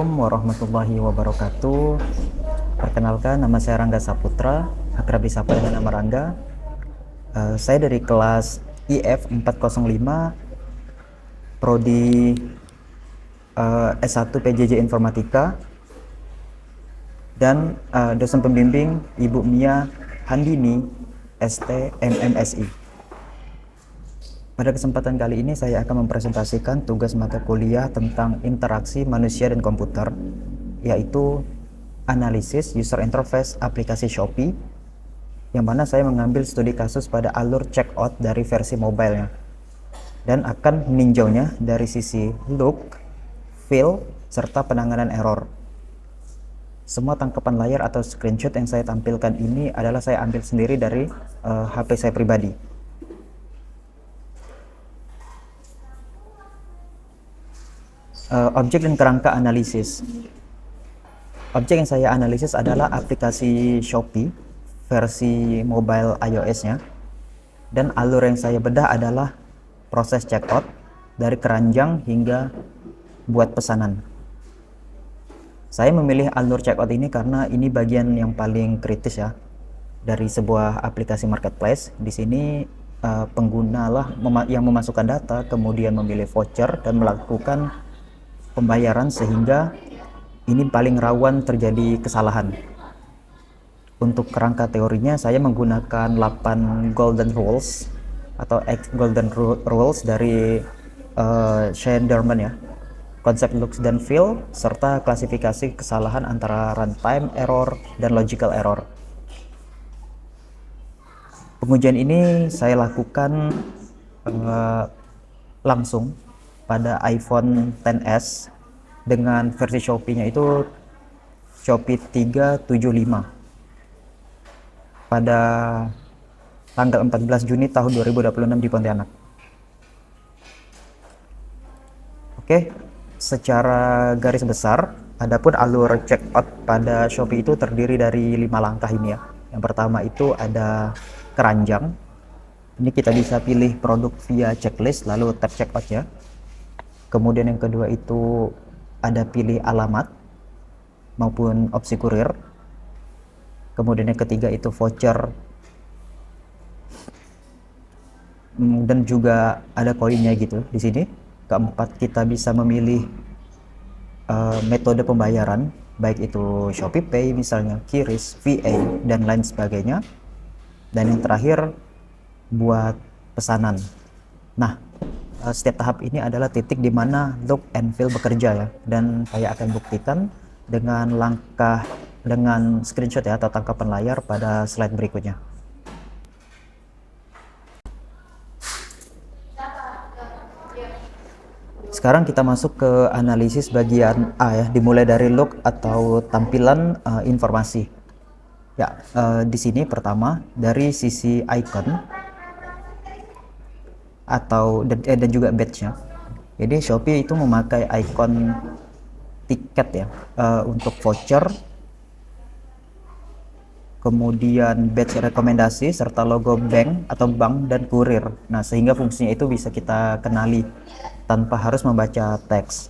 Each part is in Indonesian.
Assalamualaikum warahmatullahi wabarakatuh. Perkenalkan, nama saya Rangga Saputra, akrab disapa dengan nama Rangga. Saya dari kelas IF 405, Prodi S1 PJJ Informatika, dan dosen pembimbing Ibu Mia Handini, ST MMSI. Pada kesempatan kali ini saya akan mempresentasikan tugas mata kuliah tentang interaksi manusia dan komputer, yaitu analisis user interface aplikasi Shopee, yang mana saya mengambil studi kasus pada alur checkout dari versi mobile-nya dan akan meninjaunya dari sisi look, feel, serta penanganan error. Semua tangkapan layar atau screenshot yang saya tampilkan ini adalah saya ambil sendiri dari HP saya pribadi. Objek dan kerangka analisis. Objek yang saya analisis adalah aplikasi Shopee versi mobile iOS-nya, dan alur yang saya bedah adalah proses checkout dari keranjang hingga buat pesanan. Saya memilih alur checkout ini karena ini bagian yang paling kritis ya dari sebuah aplikasi marketplace. Di sini pengguna lah yang memasukkan data, kemudian memilih voucher dan melakukan pembayaran, sehingga ini paling rawan terjadi kesalahan. Untuk kerangka teorinya saya menggunakan 8 golden rules atau X golden rules dari Shane Derman ya. Konsep looks dan feel serta klasifikasi kesalahan antara runtime error dan logical error. Pengujian ini saya lakukan langsung pada iPhone XS dengan versi Shopee-nya itu Shopee 375 pada tanggal 14 Juni tahun 2026 di Pontianak. Oke, secara garis besar, adapun alur checkout pada Shopee itu terdiri dari 5 langkah ini ya. Yang pertama itu ada keranjang. Ini kita bisa pilih produk via checklist lalu tap checkout ya. Kemudian yang kedua itu ada pilih alamat maupun opsi kurir. Kemudian yang ketiga itu voucher, dan juga ada koinnya gitu di sini. Keempat, kita bisa memilih metode pembayaran, baik itu Shopee Pay misalnya, QRIS, VA, dan lain sebagainya. Dan yang terakhir buat pesanan. Nah, setiap tahap ini adalah titik di mana look and feel bekerja ya, dan saya akan buktikan dengan screenshot ya atau tangkapan layar pada slide berikutnya. Sekarang kita masuk ke analisis bagian A ya, dimulai dari look atau tampilan informasi. Ya, di sini pertama dari sisi icon atau dan juga badge-nya. Jadi Shopee itu memakai ikon tiket ya untuk voucher, kemudian badge rekomendasi serta logo bank atau bank dan kurir. Nah, sehingga fungsinya itu bisa kita kenali tanpa harus membaca teks.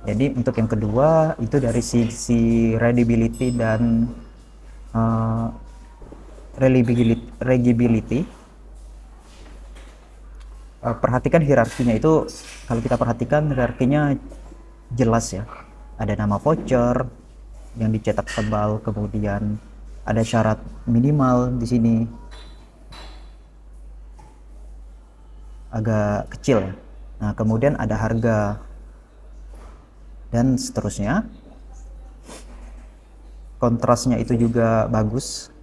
Jadi untuk yang kedua itu dari sisi readability dan readability. Perhatikan hierarkinya itu, kalau kita perhatikan hierarkinya jelas ya. Ada nama voucher yang dicetak tebal, kemudian ada syarat minimal di sini agak kecil ya. Nah, kemudian ada harga dan seterusnya. Kontrasnya itu juga bagus.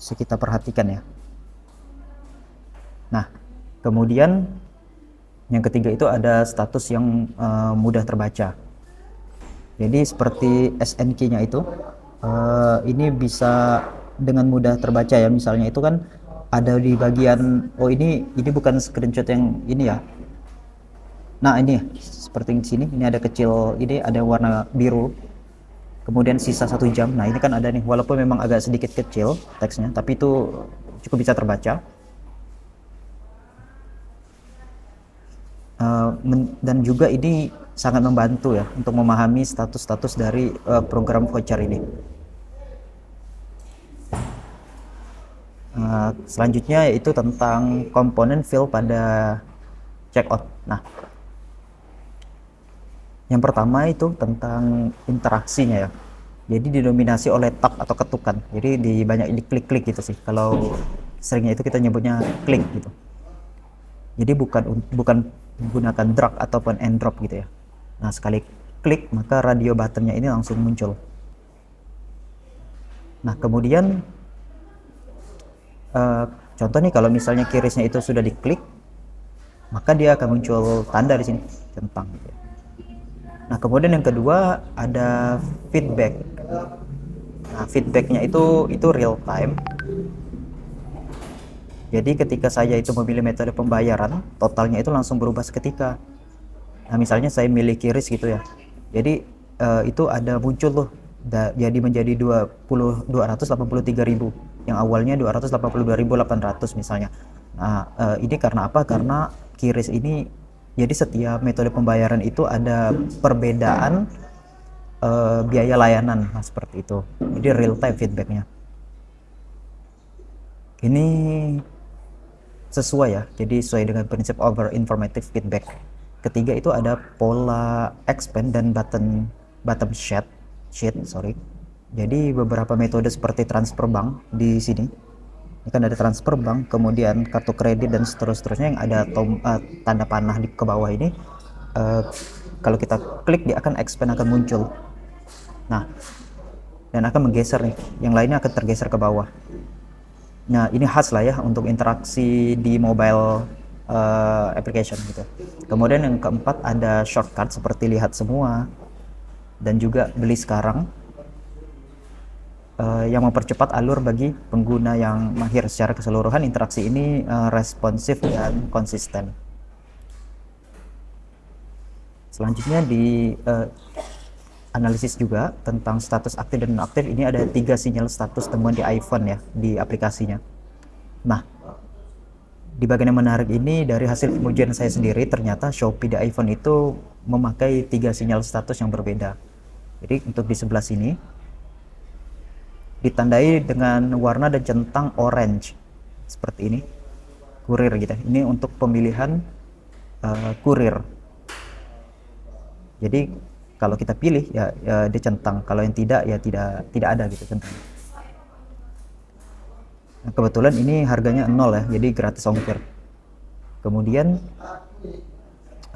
Bisa kita perhatikan ya. Nah, kemudian yang ketiga itu ada status yang mudah terbaca. Jadi seperti SNK-nya itu ini bisa dengan mudah terbaca ya. Misalnya itu kan ada di bagian, oh ini bukan screenshot yang ini ya. Nah, ini seperti di sini, ini ada kecil, ini ada warna biru. Kemudian sisa 1 jam. Nah, ini kan ada nih, walaupun memang agak sedikit kecil teksnya, tapi itu cukup bisa terbaca. dan juga ini sangat membantu ya untuk memahami status-status dari program voucher ini. Selanjutnya yaitu tentang komponen fill pada checkout. Nah, yang pertama itu tentang interaksinya ya. Jadi didominasi oleh tap atau ketukan. Jadi banyak diklik-klik gitu sih. Kalau seringnya itu kita nyebutnya klik gitu. Jadi bukan menggunakan drag ataupun and drop gitu ya. Nah, sekali klik maka radio buttonnya ini langsung muncul. Nah, kemudian contoh nih kalau misalnya kirisnya itu sudah diklik, maka dia akan muncul tanda di sini centang. Nah, kemudian yang kedua ada feedback. Nah, feedbacknya itu real time. Jadi ketika saya itu memilih metode pembayaran, totalnya itu langsung berubah seketika. Nah, misalnya saya milih kiris gitu ya. Jadi itu ada muncul tuh jadi menjadi 283.000 yang awalnya 282.800 misalnya. Nah, ini karena apa? Karena kiris ini jadi setiap metode pembayaran itu ada perbedaan biaya layanan. Nah, seperti itu. Jadi real time feedbacknya. Ini sesuai ya, jadi sesuai dengan prinsip over informative feedback. Ketiga itu ada pola expand dan bottom sheet, sorry. Jadi beberapa metode seperti transfer bank di sini. Ini kan ada transfer bank, kemudian kartu kredit dan seterusnya yang ada tanda panah di ke bawah ini. Kalau kita klik dia akan expand, akan muncul. Nah, dan akan menggeser nih. Yang lainnya akan tergeser ke bawah. Nah, ini khas lah ya untuk interaksi di mobile application gitu. Kemudian yang keempat ada shortcut seperti lihat semua dan juga beli sekarang yang mempercepat alur bagi pengguna yang mahir. Secara keseluruhan interaksi ini responsif dan konsisten. Selanjutnya di analisis juga tentang status aktif dan non aktif. Ini ada 3 sinyal status temuan di iPhone ya, di aplikasinya. Nah, di bagian yang menarik ini dari hasil pengujian saya sendiri, ternyata Shopee di iPhone itu memakai 3 sinyal status yang berbeda. Jadi untuk di sebelah sini ditandai dengan warna dan centang orange seperti ini, kurir gitu. Ini untuk pemilihan kurir. Jadi kalau kita pilih ya dia centang, kalau yang tidak ya tidak ada gitu centang. Nah, kebetulan ini harganya 0 ya, jadi gratis ongkir. Kemudian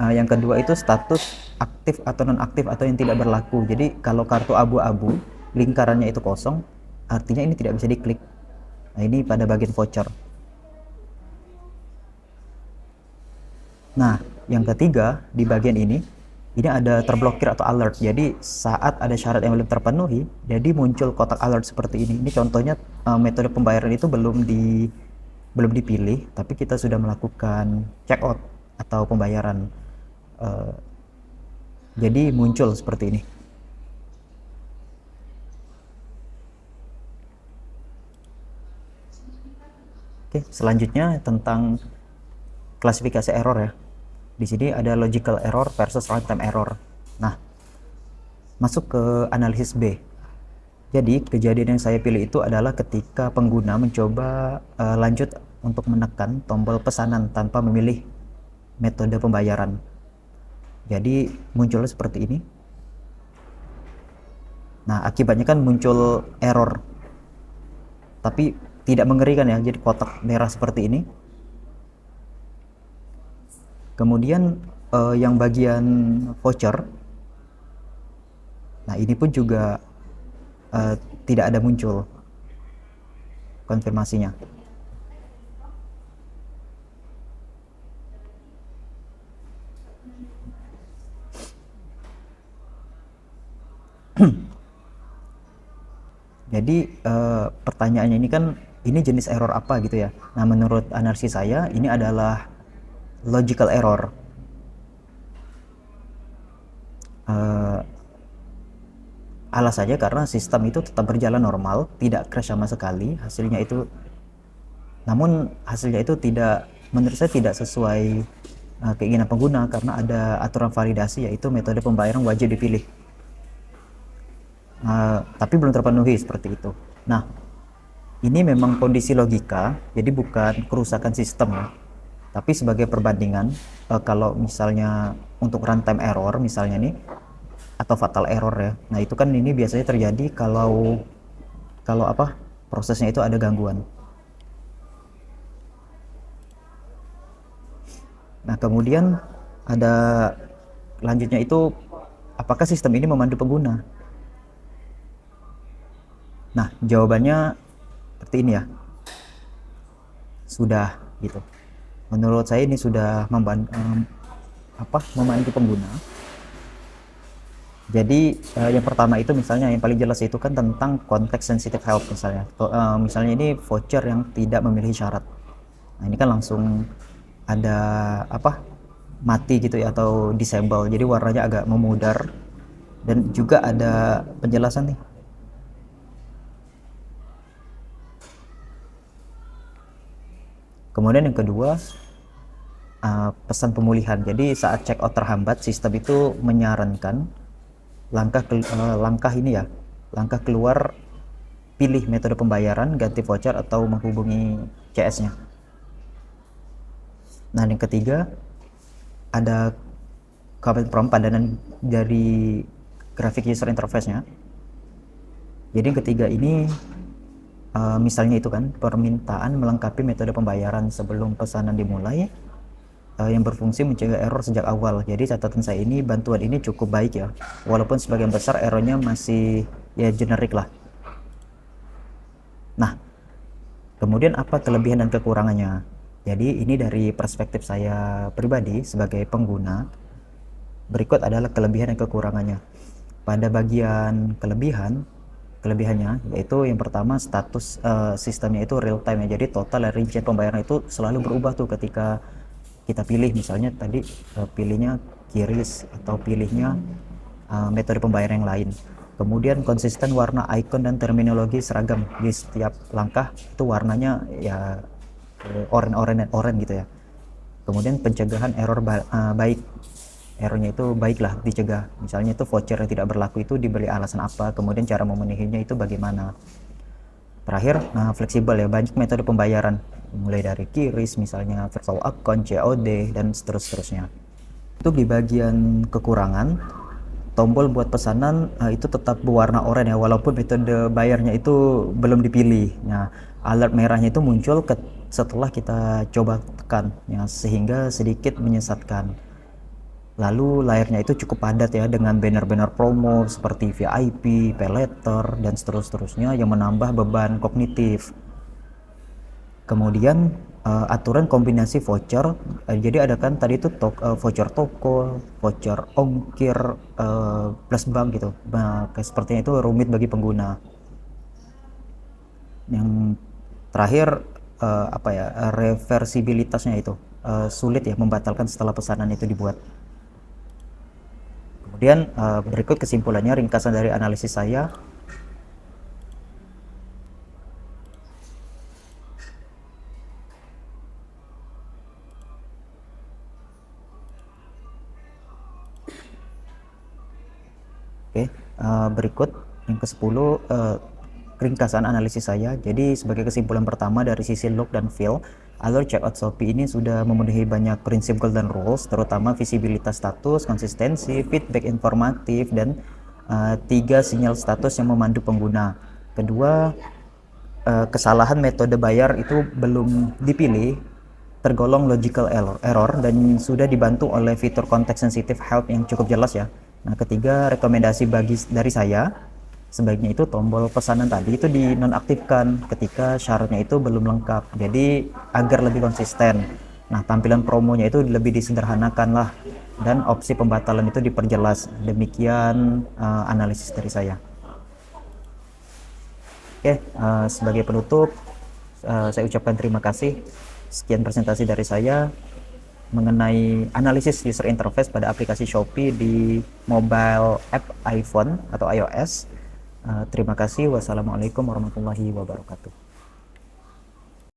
yang kedua itu status aktif atau non aktif atau yang tidak berlaku. Jadi kalau kartu abu-abu lingkarannya itu kosong, artinya ini tidak bisa diklik. Nah, ini pada bagian voucher. Nah, yang ketiga di bagian ini ada terblokir atau alert. Jadi saat ada syarat yang belum terpenuhi, jadi muncul kotak alert seperti ini. Ini contohnya metode pembayaran itu belum dipilih, tapi kita sudah melakukan check out atau pembayaran. Jadi muncul seperti ini. Oke, selanjutnya tentang klasifikasi error ya. Di sini ada logical error versus runtime error. Nah, masuk ke analisis B. Jadi kejadian yang saya pilih itu adalah ketika pengguna mencoba lanjut untuk menekan tombol pesanan tanpa memilih metode pembayaran. Jadi munculnya seperti ini. Nah, akibatnya kan muncul error. Tapi tidak mengerikan ya, jadi kotak merah seperti ini. Kemudian yang bagian voucher, nah ini pun juga tidak ada muncul konfirmasinya. Jadi pertanyaannya ini kan, ini jenis error apa gitu ya. Nah, menurut analisis saya ini adalah logical error. Alasannya karena sistem itu tetap berjalan normal, tidak crash sama sekali. Namun hasilnya itu tidak, menurut saya tidak sesuai keinginan pengguna karena ada aturan validasi, yaitu metode pembayaran wajib dipilih. Tapi belum terpenuhi seperti itu. Nah, ini memang kondisi logika, jadi bukan kerusakan sistem ya. Tapi sebagai perbandingan, kalau misalnya untuk runtime error misalnya nih, atau fatal error ya. Nah, itu kan ini biasanya terjadi kalau prosesnya itu ada gangguan. Nah, kemudian ada lanjutnya itu, apakah sistem ini memandu pengguna? Nah, jawabannya seperti ini ya. Sudah gitu. Menurut saya ini sudah memandu pengguna. Jadi yang pertama itu misalnya yang paling jelas itu kan tentang konteks sensitive help misalnya. Misalnya ini voucher yang tidak memiliki syarat. Nah, ini kan langsung ada mati gitu ya, atau disable. Jadi warnanya agak memudar, dan juga ada penjelasan nih. Kemudian yang kedua, pesan pemulihan. Jadi saat check out terhambat, sistem itu menyarankan langkah keluar, pilih metode pembayaran, ganti voucher, atau menghubungi CS-nya. Nah, yang ketiga ada command prompt, padanan dari grafik user interface-nya. Jadi yang ketiga ini misalnya itu kan permintaan melengkapi metode pembayaran sebelum pesanan dimulai, yang berfungsi mencegah error sejak awal. Jadi catatan saya ini, bantuan ini cukup baik ya, walaupun sebagian besar errornya masih ya generik lah. Nah, kemudian apa kelebihan dan kekurangannya? Jadi ini dari perspektif saya pribadi sebagai pengguna. Berikut adalah kelebihan dan kekurangannya. Pada bagian kelebihannya yaitu yang pertama, status sistemnya itu real time ya. Jadi total dan rincian pembayaran itu selalu berubah tuh ketika kita pilih, misalnya tadi pilihnya QRIS atau pilihnya metode pembayaran yang lain. Kemudian konsisten, warna, icon, dan terminologi seragam di setiap langkah, itu warnanya ya oranye gitu ya. Kemudian pencegahan error baik, errornya itu baiklah dicegah. Misalnya itu voucher yang tidak berlaku itu diberi alasan apa, kemudian cara memenuhinya itu bagaimana. Terakhir, fleksibel ya, banyak metode pembayaran mulai dari QRIS misalnya, virtual account, COD, dan seterusnya. Untuk di bagian kekurangan, tombol buat pesanan itu tetap berwarna oranye ya, walaupun metode bayarnya itu belum dipilih. Nah, alert merahnya itu muncul setelah kita coba tekan ya, sehingga sedikit menyesatkan. Lalu layarnya itu cukup padat ya, dengan banner-banner promo seperti VIP, pay letter, dan seterusnya yang menambah beban kognitif. Kemudian aturan kombinasi voucher, jadi ada kan tadi itu voucher toko, voucher ongkir, plus bank gitu. Nah, sepertinya itu rumit bagi pengguna. Yang terakhir reversibilitasnya itu sulit ya, membatalkan setelah pesanan itu dibuat. Kemudian berikut kesimpulannya, ringkasan dari analisis saya. Oke, berikut yang ke-10 ringkasan analisis saya. Jadi sebagai kesimpulan pertama, dari sisi look dan feel, alur checkout Shopee ini sudah memenuhi banyak prinsip golden rules, terutama visibilitas status, konsistensi, feedback informatif, dan 3 sinyal status yang memandu pengguna. Kedua, kesalahan metode bayar itu belum dipilih tergolong logical error dan sudah dibantu oleh fitur context sensitive help yang cukup jelas ya. Nah, ketiga, rekomendasi dari saya, sebaiknya itu tombol pesanan tadi itu dinonaktifkan ketika syaratnya itu belum lengkap, jadi agar lebih konsisten. Nah, tampilan promonya itu lebih disederhanakan lah, dan opsi pembatalan itu diperjelas. Demikian analisis dari saya. Oke, sebagai penutup saya ucapkan terima kasih. Sekian presentasi dari saya mengenai analisis user interface pada aplikasi Shopee di mobile app iPhone atau iOS. Terima kasih. Wassalamualaikum warahmatullahi wabarakatuh.